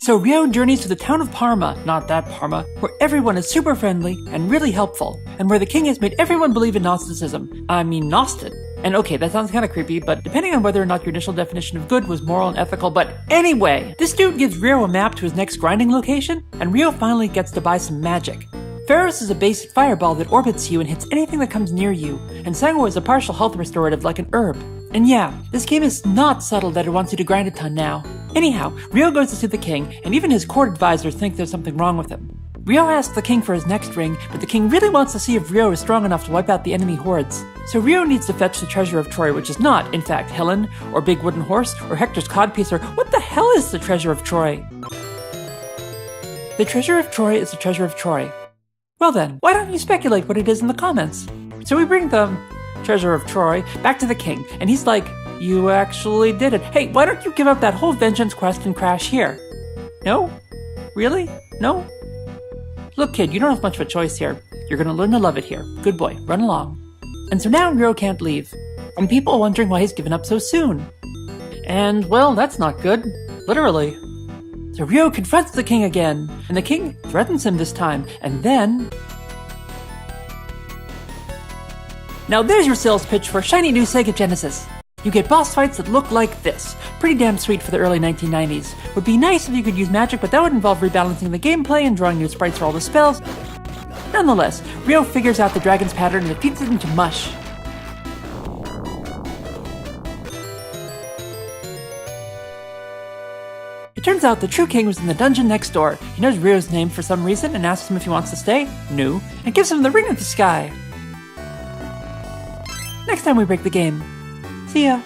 So Ryo journeys to the town of Parma, not that Parma, where everyone is super friendly and really helpful, and where the king has made everyone believe in Gnosticism. I mean Gnostan. And okay, that sounds kinda creepy, but depending on whether or not your initial definition of good was moral and ethical, but anyway! This dude gives Ryo a map to his next grinding location, and Ryo finally gets to buy some magic. Ferris is a basic fireball that orbits you and hits anything that comes near you, and Sango is a partial health restorative like an herb. And yeah, this game is not subtle that it wants you to grind a ton now. Anyhow, Ryo goes to see the king, and even his court advisors think there's something wrong with him. Ryo asks the king for his next ring, but the king really wants to see if Ryo is strong enough to wipe out the enemy hordes. So Ryo needs to fetch the treasure of Troy, which is not, in fact, Helen, or Big Wooden Horse, or Hector's Codpiece, or what the hell is the treasure of Troy? The treasure of Troy is the treasure of Troy. Well then, why don't you speculate what it is in the comments? So we bring the treasure of Troy back to the king, and he's like, you actually did it. Hey, why don't you give up that whole vengeance quest and crash here? No? Really? No? Look kid, you don't have much of a choice here. You're gonna learn to love it here. Good boy, run along. And so now Ryo can't leave, and people are wondering why he's given up so soon. And well, that's not good. Literally. So Ryo confronts the king again, and the king threatens him this time, and then... Now there's your sales pitch for a shiny new Sega Genesis. You get boss fights that look like this. Pretty damn sweet for the early 1990s. Would be nice if you could use magic, but that would involve rebalancing the gameplay and drawing new sprites for all the spells. Nonetheless, Ryo figures out the dragon's pattern and defeats it into mush. It turns out the true king was in the dungeon next door. He knows Ryo's name for some reason and asks him if he wants to stay. No. And gives him the ring of the sky. Next time we break the game. See ya.